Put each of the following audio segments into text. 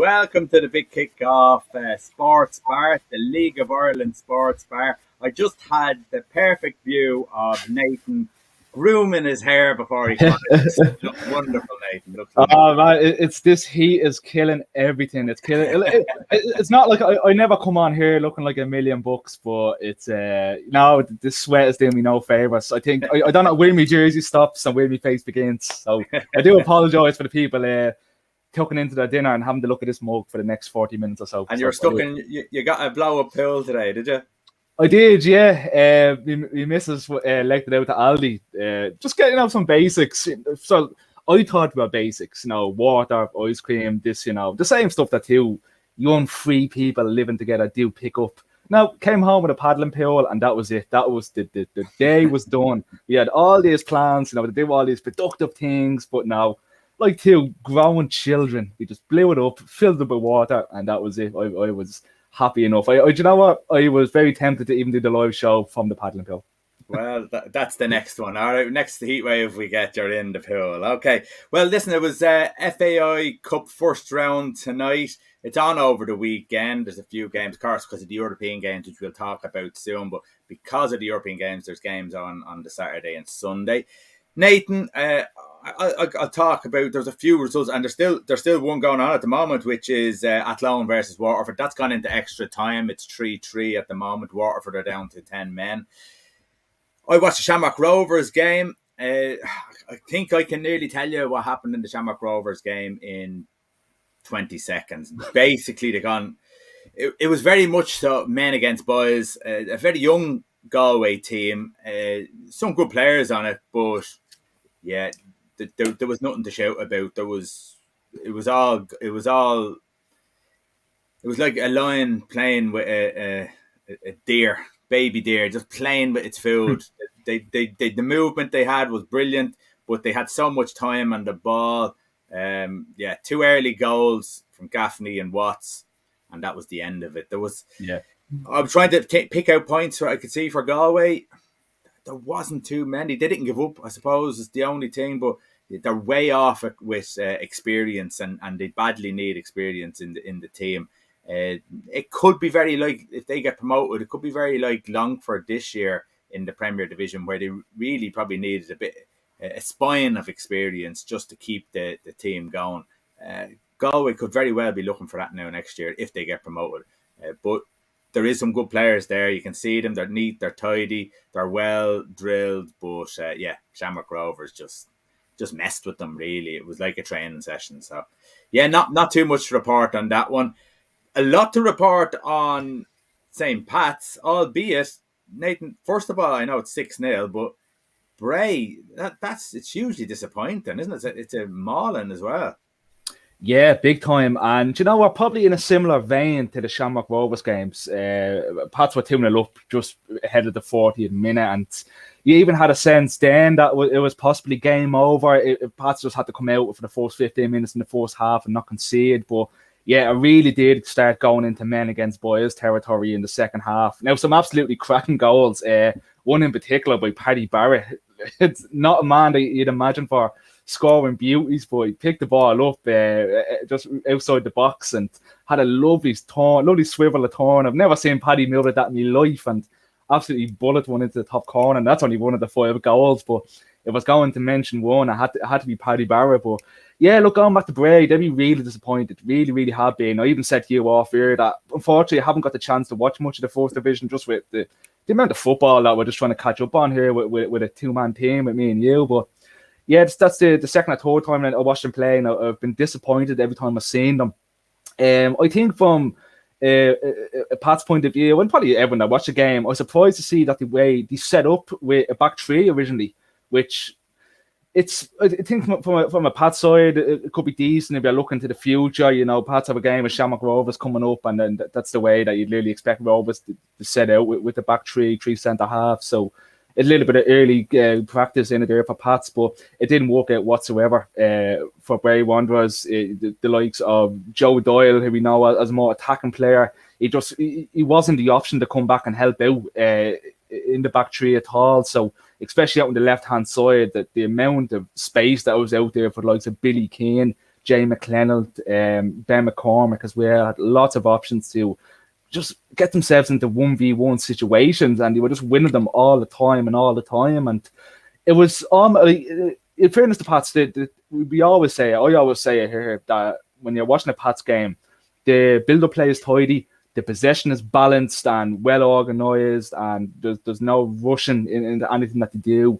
Welcome to the big kickoff sports bar, the League of Ireland sports bar. I just had the perfect view of Nathan grooming his hair before he come on. It looks wonderful, Nathan. It looks wonderful. Oh man, it's this heat is killing everything. It's killing. It's not like I never come on here looking like $1,000,000, but it's no, the sweat is doing me no favors. I think I don't know where my jersey stops and where my face begins. So I do apologize for the people tucking into their dinner and having to look at this mug for the next 40 minutes or so. And you're stuck in. You got a blow up pool today, did you? I did, yeah. My missus legged it out to Aldi. Just getting some basics. So I thought about basics, water, ice cream, this, the same stuff that two young free people living together do pick up. Now, came home with a paddling pool, and that was it. That was the day was done. We had all these plans, to do all these productive things, but now, like two grown children, we just blew it up, filled it with water, and that was it. I was happy enough. Do you know what? I was very tempted to even do the live show from the paddling pool. Well, that's the next one. All right, next to Heatwave, we get you're in the pool. Okay. Well, listen, it was FAI Cup first round tonight. It's on over the weekend. There's a few games, of course, because of the European games, which we'll talk about soon. But because of the European games, there's games on the Saturday and Sunday. Nathan, I'll talk about. There's a few results, and there's still one going on at the moment, which is Athlone versus Waterford. That's gone into extra time. It's 3-3 at the moment. Waterford are down to 10 men. I watched the Shamrock Rovers game. I think I can nearly tell you what happened in the Shamrock Rovers game in 20 seconds. Basically, it was very much so men against boys. A very young Galway team. Some good players on it, but yeah, there was nothing to shout about. It was like a lion playing with a deer. Baby deer, just playing with its food. The movement they had was brilliant, but they had so much time on the ball. 2 early goals from Gaffney and Watts, and that was the end of it. I was trying to pick out points where I could see for Galway. There wasn't too many. They didn't give up, I suppose, is the only thing, but they're way off with experience, and they badly need experience in the team. It could be very like, if they get promoted, it could be very like Longford this year in the Premier Division, where they really probably needed a spine of experience just to keep the team going. Galway could very well be looking for that now next year if they get promoted. But there is some good players there. You can see them. They're neat. They're tidy. They're well drilled. But Shamrock Rovers just messed with them. Really, it was like a training session. So not too much to report on that one. A lot to report on St. Pat's, albeit, Nathan, first of all, I know it's 6-0, but Bray, it's hugely disappointing, isn't it? It's a mauling as well. Yeah, big time. And we're probably in a similar vein to the Shamrock Rovers games. Pats were 2-0 up just ahead of the 40th minute, and you even had a sense then that it was possibly game over. Pats just had to come out for the first 15 minutes in the first half and not concede, but yeah, it really did start going into men against boys territory in the second half. Now, some absolutely cracking goals. One in particular by Paddy Barrett. It's not a man that you'd imagine for scoring beauties, but he picked the ball up just outside the box and had a lovely swivel of turn. I've never seen Paddy move like that in my life, and absolutely bullet one into the top corner. And that's only one of the 5 goals, but if I was going to mention one, I had to be Paddy Barrett. But yeah, look, going back to Bray, they'd be really disappointed. Really, really have been. I even said to you off here that unfortunately I haven't got the chance to watch much of the first division, just with the amount of football that we're just trying to catch up on here with a 2-man team with me and you. But yeah, that's the second or third time I watched them play, and I've been disappointed every time I've seen them. I think from a Pat's point of view, and probably everyone that watched the game, I was surprised to see that the way they set up with a back three originally, which I think from a Pat side, it could be decent if you're looking to the future. Pats have a game with Shamrock Rovers coming up, and then that's the way that you'd really expect Rovers to set out with the back three centre half. So a little bit of early practice in there for Pats, but it didn't work out whatsoever for Bray Wanderers. The likes of Joe Doyle, who we know as a more attacking player, he wasn't the option to come back and help out in the back three at all. So especially out on the left hand side, that the amount of space that was out there for the likes of Billy Keane, Jay McLennell, Ben McCormick, because we had lots of options to just get themselves into 1v1 situations, and they were just winning them all the time and all the time. And it was in fairness to Pats, we always say, I always say it here, that when you're watching a Pats game, the build-up play is tidy, the possession is balanced and well organised, and there's no rushing into anything that they do.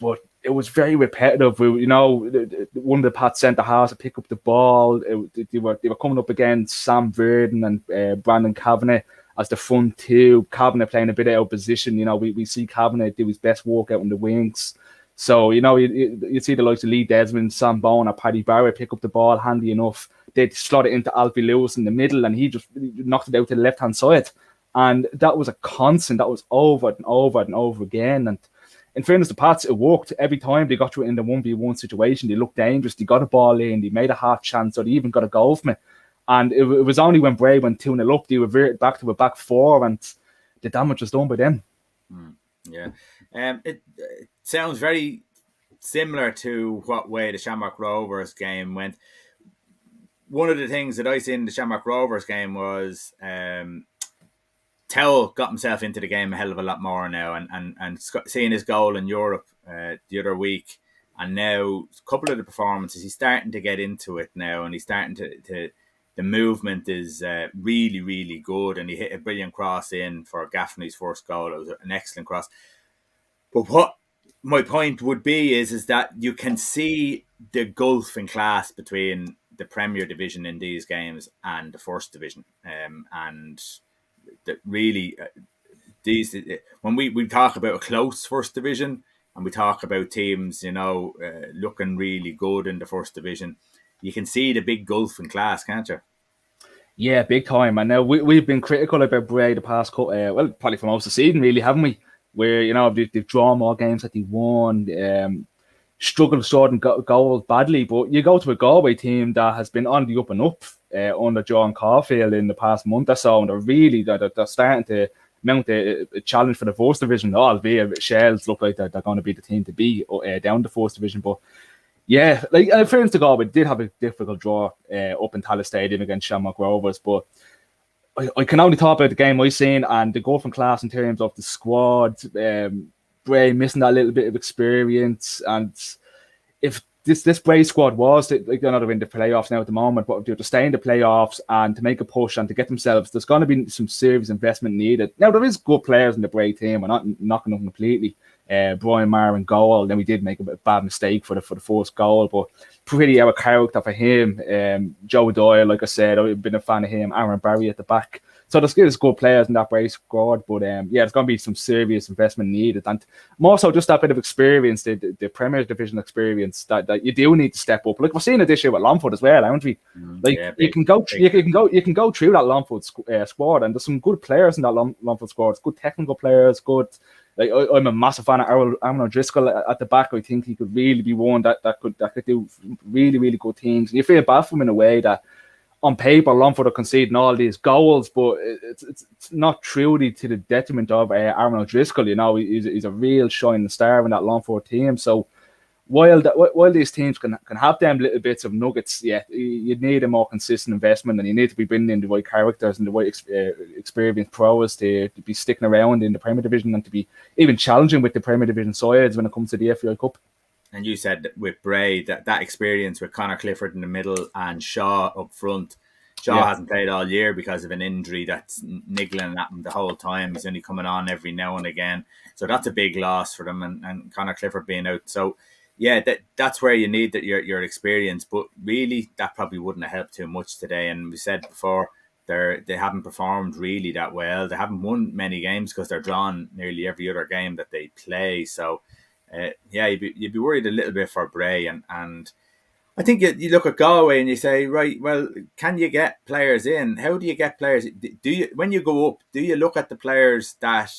But it was very repetitive. One of the Pats centre halves to pick up the ball. They were coming up against Sam Verdon and Brandon Kavanagh as the front two. Kavanagh playing a bit out of position. We see Kavanagh do his best work out on the wings. So, you see the likes of Lee Desmond, Sam Bowen, or Paddy Barrett pick up the ball handy enough. They'd slot it into Alfie Lewis in the middle, and he just knocked it out to the left-hand side. And that was a constant. That was over and over and over again. And in fairness to Pats, it worked every time they got to it in the 1v1 situation. They looked dangerous. They got a ball in. They made a half chance, or they even got a goal from it. And it was only when Bray went 2-0 up, they reverted back to a back four, and the damage was done by them. Yeah. It sounds very similar to what way the Shamrock Rovers game went. One of the things that I seen in the Shamrock Rovers game was Towell got himself into the game a hell of a lot more now, and seeing his goal in Europe the other week, and now a couple of the performances, he's starting to get into it now, and he's starting to the movement is really, really good, and he hit a brilliant cross in for Gaffney's first goal. It was an excellent cross. But what my point would be is that you can see the gulf in class between the Premier Division in these games and the First Division, and that really these when we talk about a close First Division and we talk about teams looking really good in the First Division, you can see the big gulf in class, can't you? Yeah, big time. And now we've been critical about Bray the past couple, probably for most of the season, really, haven't we? Where they've drawn more games that they won, struggled short goals badly. But you go to a Galway team that has been on the up and up under John Caulfield in the past month or so, and they're starting to mount a challenge for the First Division. Albeit Shells look like they're going to be the team to be down the First Division, but. Yeah, in fairness to Galway, did have a difficult draw up in Tallaght Stadium against Shamrock Rovers, but I can only talk about the game I've seen and the go from class in terms of the squad. Bray missing that little bit of experience, and if this Bray squad was, they're not in the playoffs now at the moment, but to stay in the playoffs and to make a push and to get themselves, there's going to be some serious investment needed. Now, there is good players in the Bray team. We're not knocking them completely. Brian Maher in goal, then we did make a bad mistake for the first goal, but pretty out of character for him. Joe Doyle, like I said, I've been a fan of him. Aaron Barry at the back. So there's good players in that Bray squad, but there's going to be some serious investment needed, and more so just that bit of experience, the Premier Division experience that you do need to step up. Like we're seeing it this year with Longford as well, aren't we? You can go through that Longford squad, and there's some good players in that Longford squad. It's good technical players, good. Like I'm a massive fan of Aaron O'Driscoll at the back. I think he could really be one that could do really, really good things. And you feel bad for him in a way that on paper Longford are conceding all these goals, but it's not truly to the detriment of Aaron O'Driscoll. He's a real shining star in that Longford team. So while these teams can have them little bits of nuggets, you need a more consistent investment, and you need to be bringing in the right characters and the right experienced pros to be sticking around in the Premier Division and to be even challenging with the Premier Division sides when it comes to the FAI Cup. And you said that with Bray, that experience with Conor Clifford in the middle and Shaw up front. Shaw hasn't played all year because of an injury that's niggling at him the whole time. He's only coming on every now and again. So that's a big loss for them, and Conor Clifford being out. So that's where you need your experience, but really that probably wouldn't have helped too much today. And we said before, they haven't performed really that well. They haven't won many games because they're drawn nearly every other game that they play. So you'd be worried a little bit for Bray, and I think you look at Galway and you say, right, well, can you get players in? How do you get players? Do you, when you go up, do you look at the players that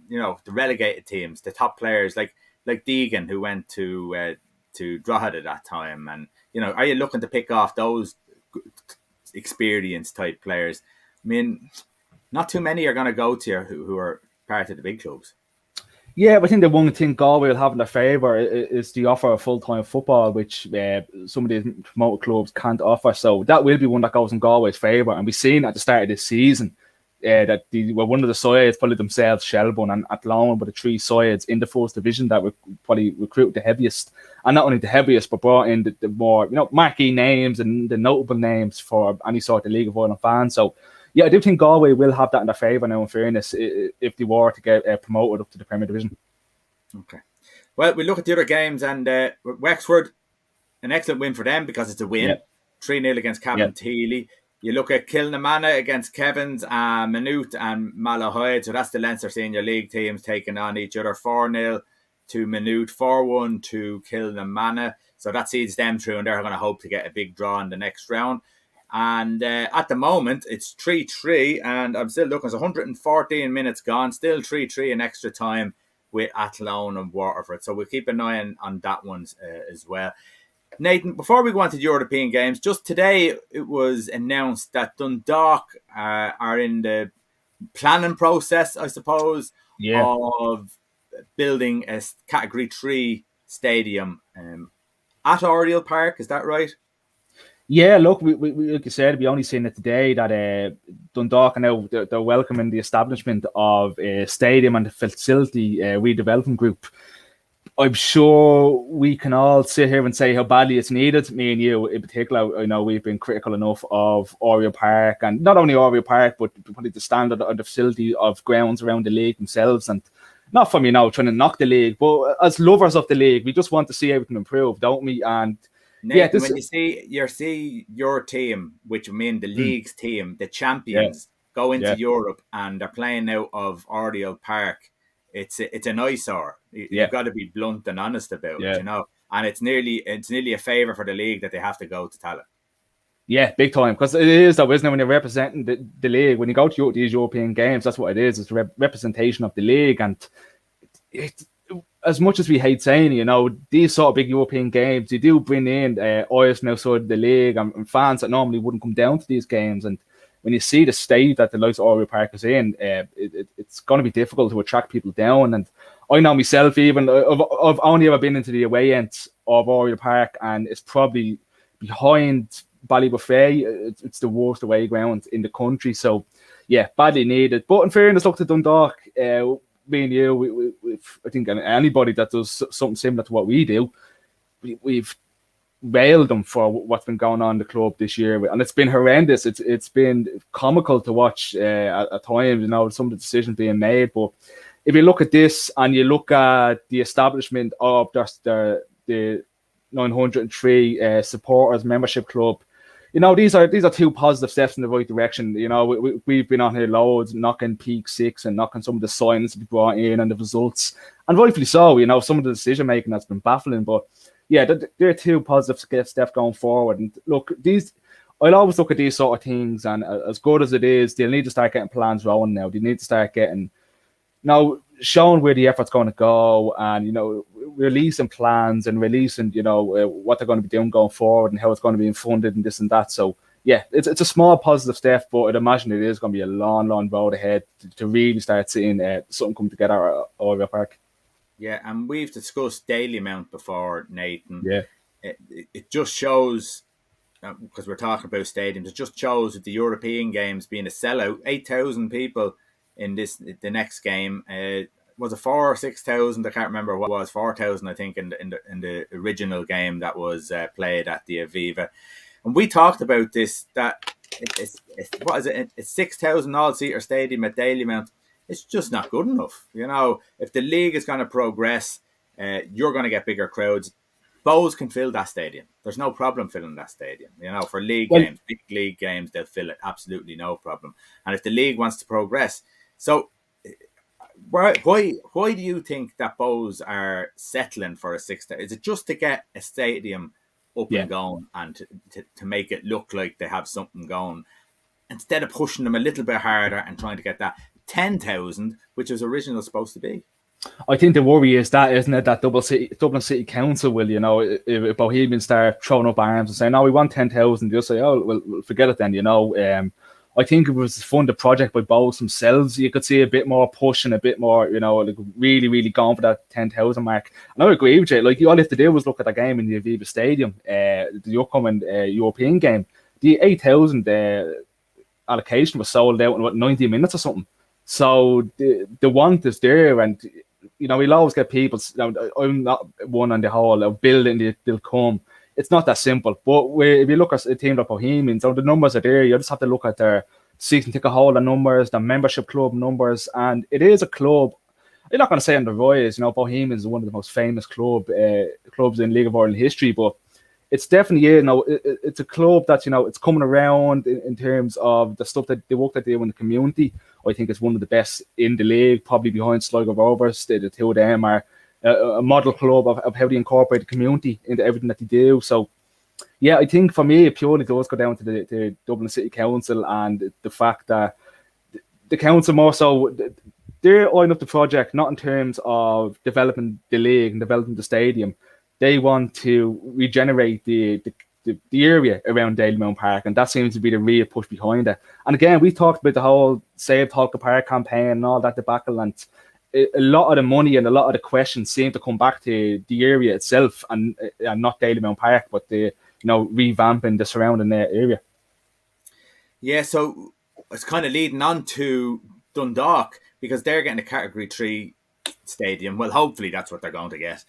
the relegated teams, the top players like Deegan, who went to Drogheda at that time, and are you looking to pick off those experienced type players? I mean, not too many are going to go to you who are part of the big clubs. Yeah, but I think the one thing Galway will have in their favour is the offer of full-time football, which some of these promoted clubs can't offer. So that will be one that goes in Galway's favour. And we've seen at the start of this season that they were one of the sides, probably themselves, Shelburne and Athlone, but the three sides in the first division that would probably recruit the heaviest. And not only the heaviest, but brought in the more marquee names and the notable names for any sort of League of Ireland fans. So yeah, I do think Galway will have that in their favour now, in fairness, if they were to get promoted up to the Premier Division. Okay. Well, we look at the other games, and Wexford, an excellent win for them because it's a win. 3-0 against Cavan Teely. You look at Kilnamanagh against Kevins, Maynooth and Malahide. So that's the Leinster Senior League teams taking on each other. 4-0 to Maynooth, 4-1 to Kilnamanagh. So that sees them through, and they're going to hope to get a big draw in the next round. And at the moment, it's 3-3, and I'm still looking. It's 114 minutes gone, still 3-3 in extra time with Athlone and Waterford. So we'll keep an eye on that one as well. Nathan, before we go on to the European games, just today it was announced that Dundalk are in the planning process, I suppose, of building a Category 3 stadium at Oriel Park. Is that right? Yeah, look, we like you said, we only seen it today that Dundalk are now they're welcoming the establishment of a stadium and a facility redevelopment group. I'm sure we can all sit here and say how badly it's needed. Me and you, in particular, I know we've been critical enough of Oriel Park, and not only Oriel Park, but probably the standard of the facility of grounds around the league themselves. And not from trying to knock the league, but as lovers of the league, we just want to see everything improve, don't we? And Nathan, when you see your team, which I mean the league's team, the champions, go into Europe and they're playing out of Oriel Park, it's an eyesore. You've got to be blunt and honest about it, And it's nearly a favour for the league that they have to go to Tallaght. Yeah, big time, because it is though, isn't it? When you're representing the league, when you go to these European games, that's what it is. It's a representation of the league, and it as much as we hate saying, these sort of big European games, they do bring in eyes from outside the league and fans that normally wouldn't come down to these games. And when you see the state that the likes of Oriel Park is in, it's going to be difficult to attract people down. And I know myself, even I've only ever been into the away ends of Oriel Park, and it's probably behind Ballybuffet. It's the worst away ground in the country. So yeah, badly needed. But in fairness, look to Dundalk. Me and you, I think anybody that does something similar to what we do, we've railed them for what's been going on in the club this year, and it's been horrendous. It's been comical to watch at times, some of the decisions being made. But if you look at this and you look at the establishment of the 903 supporters membership club, these are two positive steps in the right direction. We've been on here loads, knocking Peak 6 and knocking some of the signs we brought in and the results, and rightfully so. Some of the decision making that's been baffling, but yeah, they're two positive steps going forward. And look, I'll always look at these sort of things, and as good as it is, they'll need to start getting plans rolling now. They need to start getting showing where the effort's going to go, and releasing plans and releasing what they're going to be doing going forward and how it's going to be funded and this and that. So yeah, it's a small positive step, but I'd imagine it is going to be a long road ahead to really start seeing something come together at Oriel Park. Yeah, and we've discussed Dalymount before, Nathan. Yeah, it just shows, because we're talking about stadiums, it just shows with the European games being a sellout. 8,000 people in the next game. Was it 4,000 or 6,000? I can't remember what it was. 4,000, I think, in the original game that was played at the Aviva. And we talked about this, that it's what is it? It's 6,000 all-seater stadium at Dalymount. It's just not good enough. If the league is going to progress, you're going to get bigger crowds. Bows can fill that stadium. There's no problem filling that stadium. For league games, big league games, they'll fill it. Absolutely no problem. And if the league wants to progress, so why do you think that Bows are settling for a 6,000? Is it just to get a stadium up and going and to make it look like they have something going, instead of pushing them a little bit harder and trying to get that 10,000, which was originally supposed to be? I think the worry is that, isn't it, that Dublin City Council will, if Bohemians start throwing up arms and saying, no, we want 10,000, they'll say, oh, well, forget it then, I think it was a funded project by Bows themselves. You could see a bit more push and a bit more, like really, really gone for that 10,000 mark. And I agree with you. Like, all you have to do was look at that game in the Aviva Stadium, the upcoming European game. The 8,000 allocation was sold out in, 90 minutes or something. So the want is there, and we'll always get people. I'm not one on the whole of building, they'll come. It's not that simple. But if you look at a team like Bohemians, the numbers are there. You just have to look at their season ticket holder numbers, their membership club numbers, and it is a club. I'm not going to say on the rise. Bohemians is one of the most famous clubs in League of Ireland history, but it's definitely, it's a club that, it's coming around in terms of the stuff that the work that they do in the community. I think it's one of the best in the league, probably behind Sligo Rovers. The two of them are a model club of how they incorporate the community into everything that they do. So, yeah, I think for me, it purely does go down to the Dublin City Council and the fact that the council more so, they're eyeing up the project, not in terms of developing the league and developing the stadium. They want to regenerate the area around Dalymount Park, and that seems to be the real push behind it. And again, we talked about the whole Save Talca Park campaign and all that debacle, and a lot of the money and a lot of the questions seem to come back to the area itself and not Dalymount Park, but the revamping the surrounding area. Yeah, so it's kind of leading on to Dundalk, because they're getting a Category 3 stadium. Well, hopefully that's what they're going to get.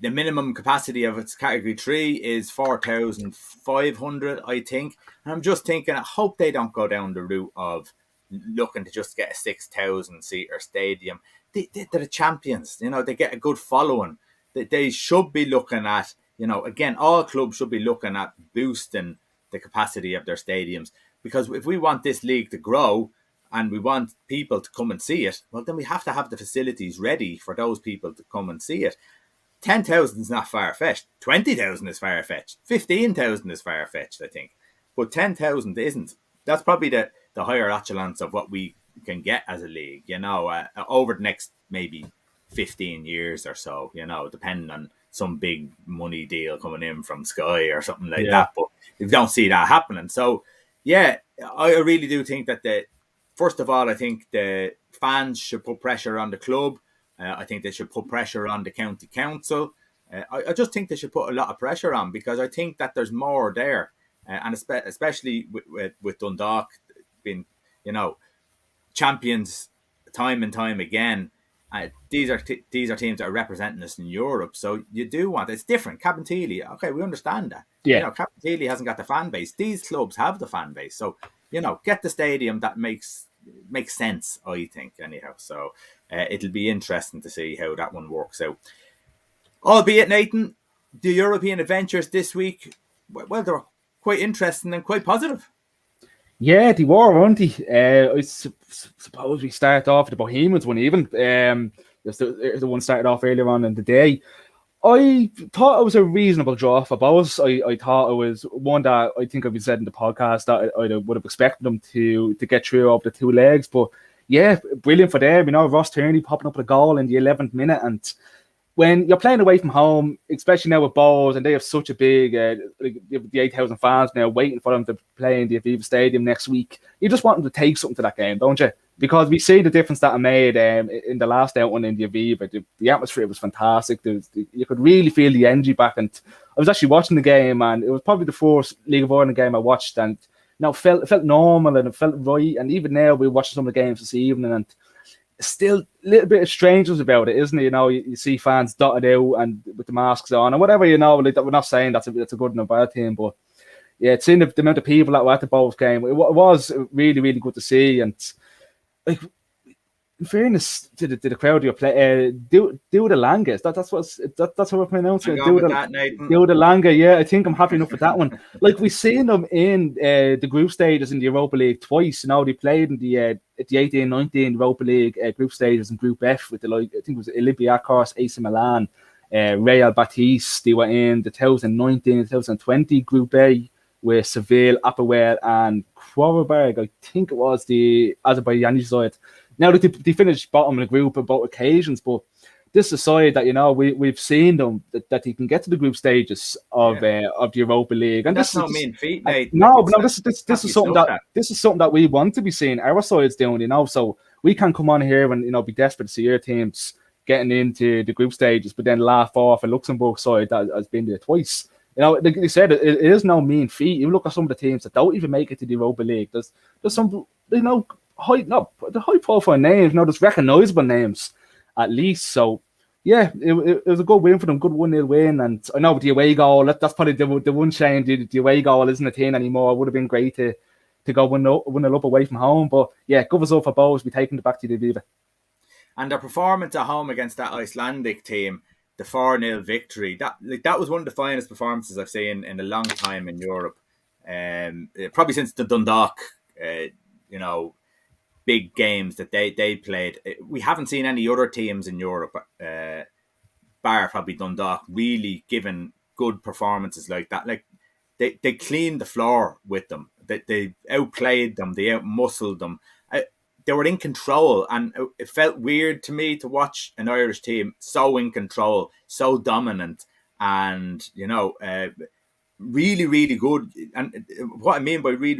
The minimum capacity of its Category 3 is 4,500, I think. And I'm just thinking, I hope they don't go down the route of looking to just get a 6,000-seater stadium. They're the champions. They get a good following. They should be looking at, again, all clubs should be looking at boosting the capacity of their stadiums. Because if we want this league to grow and we want people to come and see it, well, then we have to have the facilities ready for those people to come and see it. 10,000 is not far-fetched. 20,000 is far-fetched. 15,000 is far-fetched, I think. But 10,000 isn't. That's probably the higher echelons of what we can get as a league, over the next maybe 15 years or so, depending on some big money deal coming in from Sky or something like that. But we don't see that happening. So, yeah, I really do think that first of all, I think the fans should put pressure on the club. I think they should put pressure on the county council. I just think they should put a lot of pressure on, because I think that there's more there. And especially with Dundalk being, champions time and time again. These are teams that are representing us in Europe. So you do want, it's different. Cabinteely, okay, we understand that. Yeah. Cabinteely hasn't got the fan base. These clubs have the fan base. So, get the stadium that makes sense, I think, anyhow. So it'll be interesting to see how that one works out. Albeit, Nathan, the European adventures this week, well, they were quite interesting and quite positive. Yeah, they were, weren't they? I suppose we start off with the Bohemians one even. The one started off earlier on in the day. I thought it was a reasonable draw for both. I thought it was one that I think I've said in the podcast that I would have expected them to get through over the two legs. But yeah, brilliant for them. Ross Tierney popping up with a goal in the 11th minute. And when you're playing away from home, especially now with Bows, and they have such a big, the 8,000 fans now waiting for them to play in the Aviva Stadium next week, you just want them to take something to that game, don't you? Because we see the difference that I made in the last outing in the Aviva. The atmosphere was fantastic. You could really feel the energy back. And I was actually watching the game, and it was probably the first League of Ireland game I watched, and it felt normal and it felt right. And even now, we're watching some of the games this evening, and still a little bit of strangeness about it, isn't it? You see fans dotted out and with the masks on and whatever, like that. We're not saying that's a good and a bad thing, but yeah, seeing the amount of people that were at the Bows game, it was really, really good to see. And like, in fairness to the crowd you're playing, do the Langas. That's how we're pronouncing it. Do the Langa. Yeah, I think I'm happy enough with that one. Like, we've seen them in the group stages in the Europa League twice. They played in the 18-19 Europa League group stages in Group F with I think it was Olympiacos, AC Milan, Real Betis. They were in the 2019-2020 Group A with Seville, Apoel, and Quarberg. I think it was the Azerbaijani side. Now, they finished bottom of the group on both occasions, but this is a side that we've seen them that he can get to the group stages of Yeah. the Europa League, And and that's this is no just mean feat, Nate. Like, no, it's but no, this have to is be something looked at. that we want to be seeing our sides doing, so we can come on here and be desperate to see your teams getting into the group stages, but then laugh off a Luxembourg side that has been there twice. Like you said, it is no mean feat. You look at some of the teams that don't even make it to the Europa League. There's some the high profile names, there's recognizable names at least. So yeah, it was a good win for them, good 1-0 win. And I know with the away goal, that's probably the one shame. The away goal isn't a thing anymore. It would have been great to go win it up away from home. But yeah, good result for Bows. We taking it back to the Viva. And their performance at home against that Icelandic team, the 4-0 victory, that was one of the finest performances I've seen in a long time in Europe. Probably since the Dundalk, big games that they played. We haven't seen any other teams in Europe, bar probably Dundalk, really given good performances like that. Like they cleaned the floor with them. They outplayed them. They outmuscled them. They were in control, and it felt weird to me to watch an Irish team so in control, so dominant, and really, really good. And what I mean by really,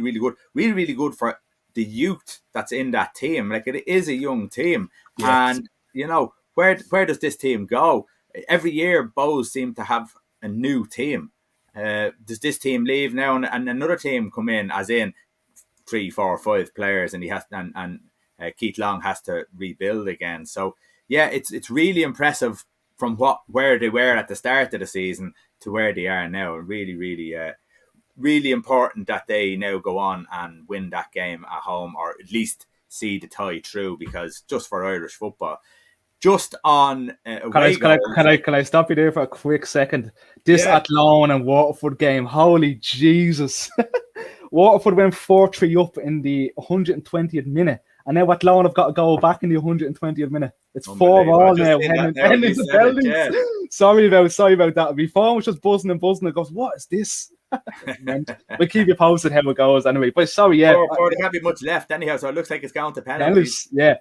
really good for the youth that's in that team. Like, it is a young team, Yes. and where does this team go? Every year, Bows seem to have a new team. Does this team leave now and another team come in, as in 3, 4, 5 players, and he has and Keith Long has to rebuild again. So yeah, it's really impressive from where they were at the start of the season to where they are now. Really, really, really important that they now go on and win that game at home, or at least see the tie through, because just for Irish football. Just on away goals. Can I stop you there for a quick second? This Yeah. Athlone and Waterford game, holy Jesus. Waterford went 4-3 up in the 120th minute, and now Athlone have got to go back in the 120th minute. It's 4-4 now, heading into penalties. Sorry about that. My phone was just buzzing. It goes, what is this? We'll keep you posted how it goes anyway. But sorry, yeah. Or there can't be much left anyhow, so it looks like it's going to penalties. Yeah.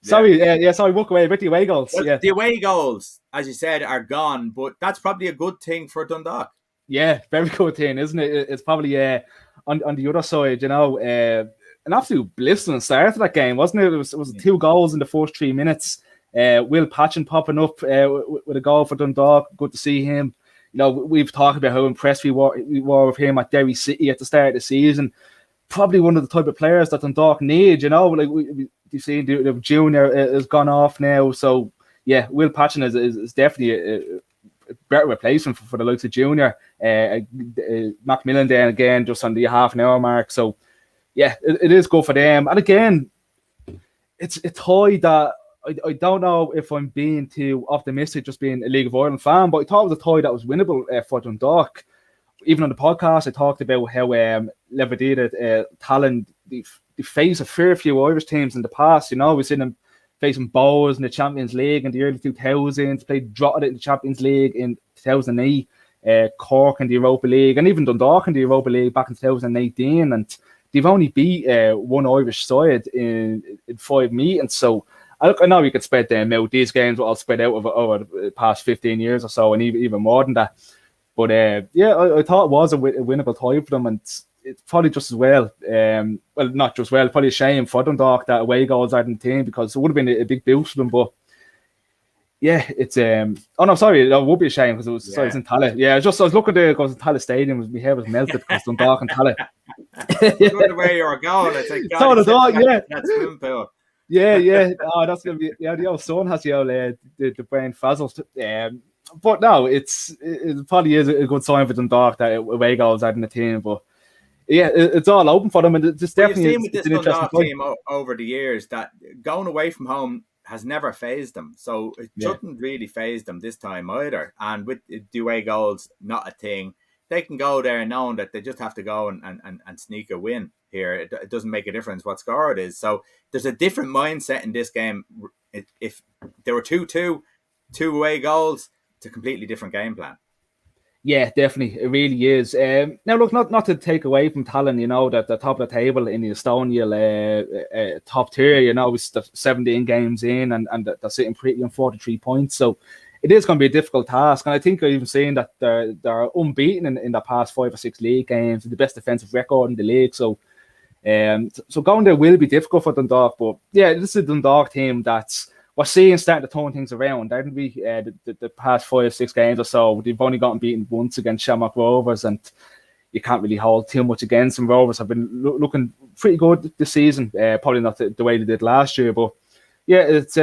Sorry, sorry, walk away with the away goals. Well, yeah. The away goals, as you said, are gone, but that's probably a good thing for Dundalk. Yeah, very good thing, isn't it? It's probably on the other side, an absolute blistering start to that game, wasn't it? It was 2 goals in the first 3 minutes. Will Patchen popping up with a goal for Dundalk. Good to see him. We've talked about how impressed we were with him at Derry City at the start of the season. Probably one of the type of players that Dundalk need, like you've seen the junior has gone off now. So yeah, Will Patchen is definitely a better replacement for the likes of junior. Macmillan then again just on the half an hour mark. So yeah, it is good for them. And again, it's a tie that I don't know if I'm being too optimistic just being a League of Ireland fan, but I thought it was a tie that was winnable for Dundalk. Even on the podcast, I talked about how Levedita, Talon, they faced a fair few Irish teams in the past. We've seen them facing Bows in the Champions League in the early 2000s, played Drogheda in the Champions League in 2008, Cork in the Europa League, and even Dundalk in the Europa League back in 2018. And they've only beat one Irish side in 5 meetings. So I know you could spread them out. These games will all spread out over the past 15 years or so, and even more than that. But yeah, I thought it was a winnable tie for them, and it's probably just as well. Well, not just well, probably a shame for Dundalk that away goals aren't in the team, because it would have been a big boost for them. But yeah, it's oh no, sorry, it would be a shame because it's in Tallaght. Yeah, I was looking there, because Tallaght Stadium, my hair was melted because Dundalk and Tallaght. I wonder where you were going. It's like, so the dog, yeah. That swim pool. Yeah. Oh, that's gonna be. Yeah, the old son has the brain frazzled. But no, it probably is a good sign for Dundalk that away goals aren't in the team. But yeah, it's all open for them, and it's definitely you've seen with this Dundalk team over the years that going away from home has never phased them, so it shouldn't really phase them this time either. And with the away goals not a thing, they can go there knowing that they just have to go and sneak a win here. It doesn't make a difference what score it is. So there's a different mindset in this game. If there were 2-2, 2 away goals, it's a completely different game plan. Yeah, definitely. It really is. Now, look, not to take away from Talon, that the top of the table in the Estonian top tier, it's the 17 games in and they're sitting pretty on 43 points. So it is going to be a difficult task. And I think I've even seen that they're unbeaten in the past 5 or 6 league games, the best defensive record in the league. So going there will be difficult for Dundalk. But yeah, this is a Dundalk team that's we're seeing starting to turn things around. There be the past 5 or 6 games or so. They've only gotten beaten once against Shamrock Rovers, and you can't really hold too much against them. Rovers have been looking pretty good this season. Probably not the way they did last year, but yeah, it's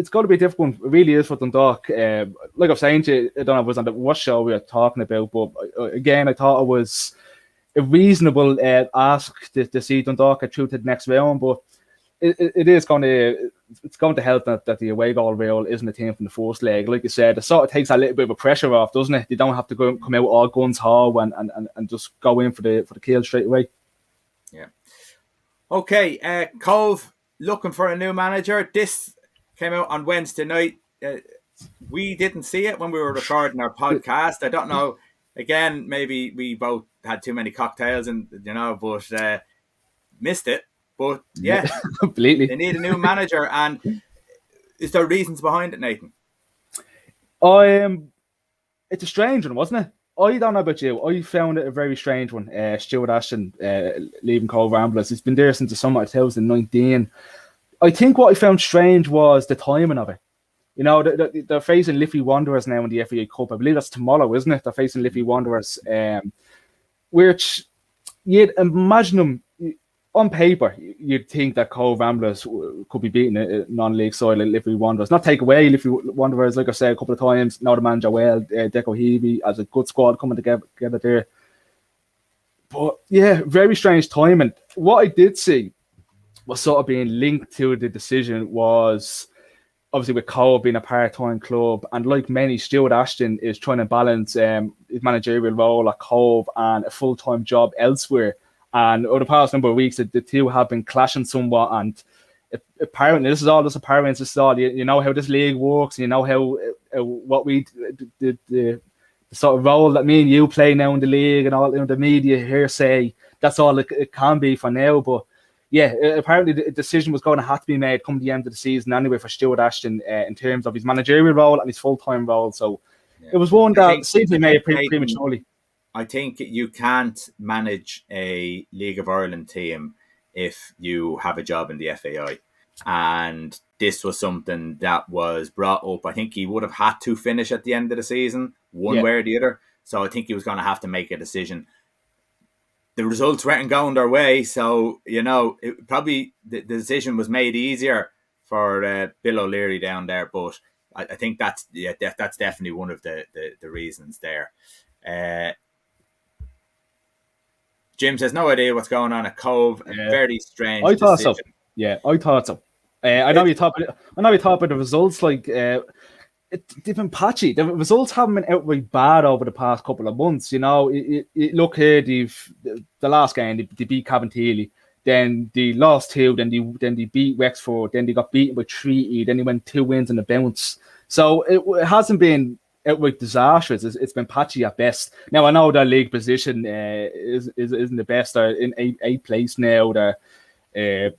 got to be difficult. It really is for Dundalk. Like I was saying to you, I don't know if it was on the what show we were talking about, but again, I thought it was a reasonable ask to see Dundalk get through to the next round, but it is going to help that the away goal rule isn't a team from the first leg. Like you said, it sort of takes a little bit of a pressure off, doesn't it? They don't have to come out all guns ho and just go in for the kill straight away. Yeah. Okay, Cove looking for a new manager. This came out on Wednesday night. We didn't see it when we were recording our podcast. I don't know. Again, maybe we both had too many cocktails and but missed it. But yeah, completely. They need a new manager, and is there reasons behind it, Nathan? It's a strange one, wasn't it? I don't know about you. I found it a very strange one. Stuart Ashton leaving Cove Ramblers. He's been there since the summer of 2019. I think what I found strange was the timing of it. They're facing Liffey Wanderers now in the FAI Cup. I believe that's tomorrow, isn't it? They're facing Liffey Wanderers, which you'd imagine them on paper. You'd think that Cove Ramblers could be beating a non-league side like Liffey Wanderers. Not take away Liffey Wanderers, like I said a couple of times. Now the manager well, Deco Heavey as a good squad coming together there. But yeah, very strange timing. What I did see was sort of being linked to the decision was obviously with Cove being a part-time club, and like many, Stuart Ashton is trying to balance his managerial role at Cove and a full-time job elsewhere. And over the past number of weeks, the two have been clashing somewhat. And apparently, this is all just apparent. This is all you know how this league works. You know how what we the sort of role that me and you play now in the league and all the media hearsay. That's all it can be for now. But yeah, apparently the decision was going to have to be made come the end of the season anyway for Stuart Ashton in terms of his managerial role and his full-time role. So it was one that seemed to be made prematurely. I think you can't manage a League of Ireland team if you have a job in the FAI. And this was something that was brought up. I think he would have had to finish at the end of the season, one way or the other. So I think he was going to have to make a decision. The results weren't going their way. So, probably the decision was made easier for Bill O'Leary down there. But I think that's definitely one of the reasons there. Jim has no idea what's going on at Cove. A very strange I thought decision. So. Yeah, I thought so. I know you talk about the results. Like they've been patchy. The results haven't been outright bad over the past couple of months. Look here. The last game they beat Cabinteely, then they lost 2, then they beat Wexford, then they got beaten by Treaty, then they went 2 wins in the bounce. So it hasn't been outright disastrous. It's been patchy at best. Now I know their league position isn't the best. They're in 8th place now. They're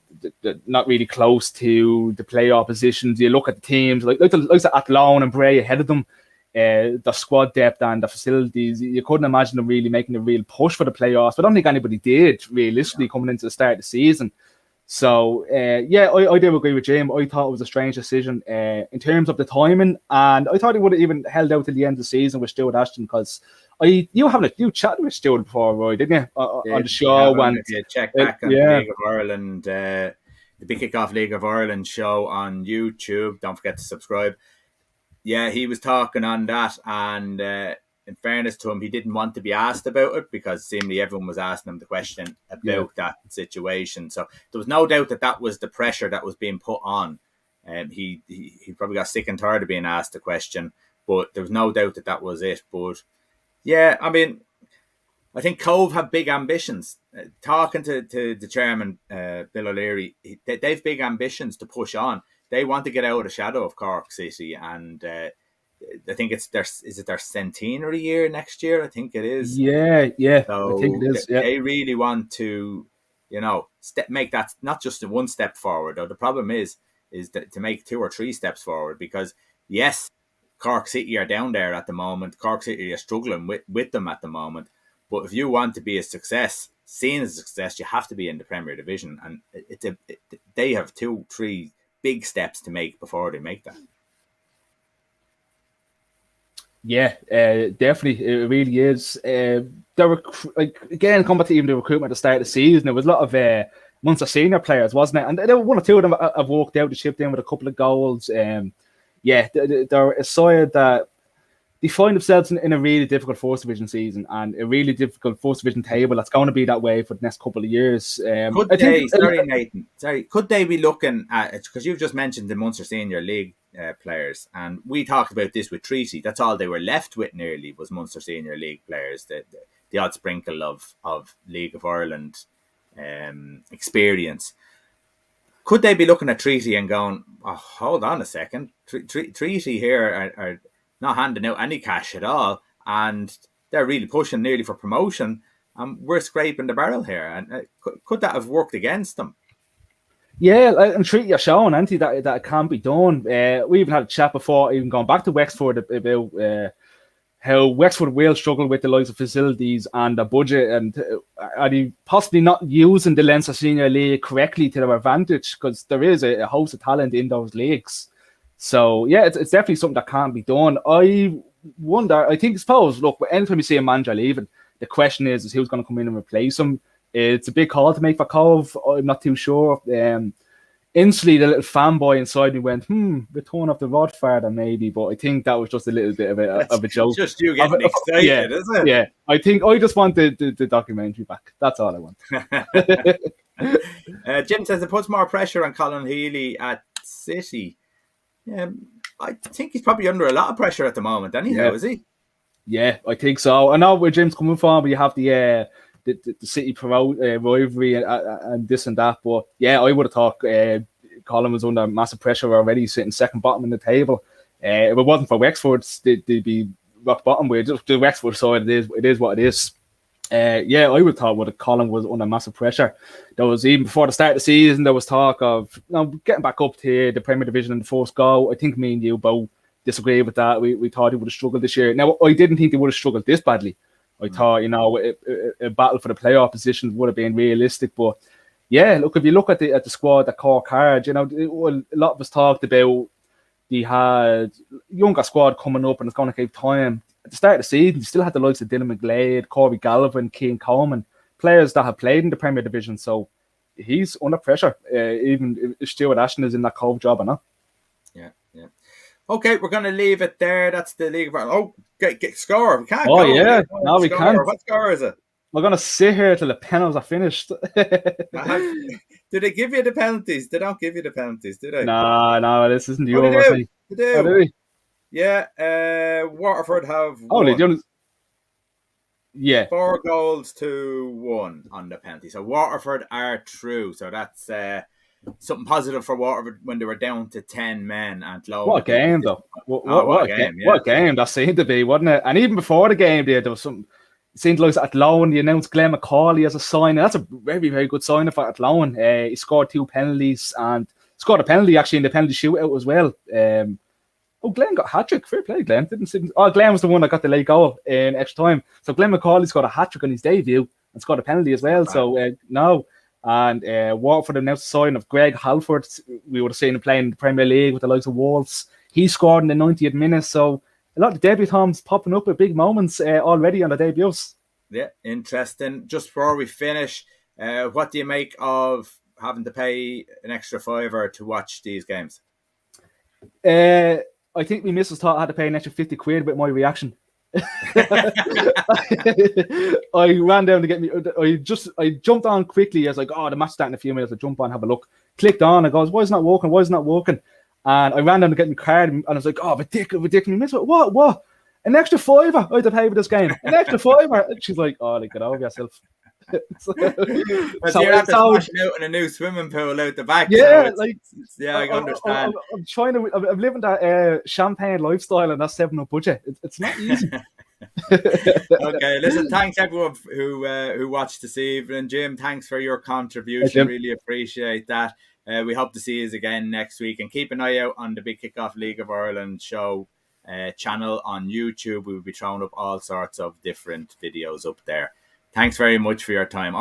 not really close to the playoff positions. You look at the teams like Athlone and Bray ahead of them. The squad depth and the facilities. You couldn't imagine them really making a real push for the playoffs. But I don't think anybody did realistically coming into the start of the season. So, I do agree with Jim. I thought it was a strange decision in terms of the timing, and I thought he would have even held out till the end of the season with Stuart Ashton because you chatted with Stuart before, Roy, didn't you, on the show? If you check back on the League of Ireland, the Big Kickoff League of Ireland show on YouTube. Don't forget to subscribe. Yeah, he was talking on that, and in fairness to him, he didn't want to be asked about it because seemingly everyone was asking him the question about that situation. So there was no doubt that was the pressure that was being put on. He probably got sick and tired of being asked the question, but there was no doubt that was it. But yeah, I mean, I think Cove have big ambitions. Talking to the chairman, Bill O'Leary, they've big ambitions to push on. They want to get out of the shadow of Cork City, and I think it's their centenary year next year. I think it is. Yeah, I think So it is. Yeah, they really want to, make that not just one step forward. Though the problem is that to make 2 or 3 steps forward, because yes, Cork City are down there at the moment. Cork City are struggling with them at the moment. But if you want to be seen as a success, you have to be in the Premier Division, and they have 2, 3 big steps to make before they make that. yeah, definitely, it really is. There were again, coming back to even the recruitment at the start of the season, there was a lot of Munster senior players, wasn't it? And there were 1 or 2 of them have walked out, the ship in with a couple of goals. Yeah, they're a side that they find themselves in a really difficult First Division season and a really difficult First Division table that's going to be that way for the next couple of years. Nathan, could they be looking at it? Because you've just mentioned the Munster Senior League players, and we talked about this with Treaty. That's all they were left with nearly was Munster Senior League players, the odd sprinkle of League of Ireland experience. Could they be looking at Treaty and going, oh, hold on a second, Treaty here are not handing out any cash at all, and they're really pushing nearly for promotion, and we're scraping the barrel here. And could that have worked against them? Yeah, and Treaty are showing, aren't they, that it can be done. We even had a chat before, even going back to Wexford, about how Wexford will struggle with the likes of facilities and the budget, and are they possibly not using the Leinster Senior League correctly to their advantage, because there is a host of talent in those leagues. So, yeah, it's definitely something that can't be done. I wonder, look, anytime you see a manager leaving, the question is who's going to come in and replace him. It's a big call to make for Cove. I'm not too sure. Instantly, the little fanboy inside me went, return of the Rodfather maybe, but I think that was just a little bit of a joke. Just you getting excited, isn't it? Yeah, I think I just want the documentary back. That's all I want. Jim says it puts more pressure on Colin Healy at City. I think he's probably under a lot of pressure at the moment, anyhow, is he? Yeah, I think so. I know where Jim's coming from, but you have the City rivalry and this and that. But yeah, I would have thought Colin was under massive pressure already, sitting second bottom in the table. If it wasn't for Wexford, they'd be rock bottom. With just the Wexford side, it is what it is. Yeah, I would have thought Colin was under massive pressure. There was, even before the start of the season, there was talk of getting back up to the Premier Division in the first go. I think me and you both disagree with that. We thought he would have struggled this year. Now, I didn't think they would have struggled this badly. I thought, a battle for the playoff position would have been realistic. But yeah, look, if you look at the squad that Cork had, a lot of us talked about they had younger squad coming up and it's going to take time. At the start of the season, you still had the likes of Dylan McGlade, Corey Gallivan, Keane Coleman, players that have played in the Premier Division. So he's under pressure, even if Stuart Ashton is in that Cove job or not. Yeah. Okay, we're going to leave it there. That's the League of Ireland. Oh, get score. We can't go. Oh, yeah. No, we can't. What score is it? We're going to sit here till the penalties are finished. Do they give you the penalties? They don't give you the penalties, do they? No, this isn't the They do. Oh, do they? Yeah, Waterford have yeah, 4 goals to 1 on the penalty. So Waterford are through. So that's something positive for Waterford when they were down to 10 men. And what a game, though. What a game. What a game that seemed to be, wasn't it? And even before the game, there was something. It seemed like at Athlone, they announced Glenn McCauley as a sign. That's a very, very good sign for Athlone. He scored 2 penalties and scored a penalty actually in the penalty shootout as well. Glenn got a hat-trick. Fair play, Glenn. Glenn was the one that got the late goal in extra time. So Glenn McCauley scored a hat-trick on his debut and scored a penalty as well. So, no. And Waterford announced the sign of Greg Halford. We would have seen him playing in the Premier League with the likes of Wolves. He scored in the 90th minute. So a lot of debutants popping up with big moments already on the debuts. Yeah, interesting. Just before we finish, what do you make of having to pay an extra £5 to watch these games? I think my missus thought I had to pay an extra 50 quid with my reaction. I ran down to get me. I jumped on quickly. I was like, the match starting in a few minutes. I jump on, have a look. Clicked on. I goes, why is it not working? And I ran down to get my card, and I was like, ridiculous. What? An extra £5 I had to pay for this game. An extra £5. She's like, get over yourself. But So you're after so smashing out in a new swimming pool out the back, so yeah, it's, like yeah, I understand. I'm trying to. I'm living that champagne lifestyle and that 7 up budget. It's not easy. Okay, listen, thanks everyone who watched this evening. Jim, thanks for your Hey, contribution. Jim. Really appreciate that. We hope to see you again next week, and keep an eye out on the Big Kickoff League of Ireland show channel on YouTube. We will be throwing up all sorts of different videos up there. Thanks very much for your time.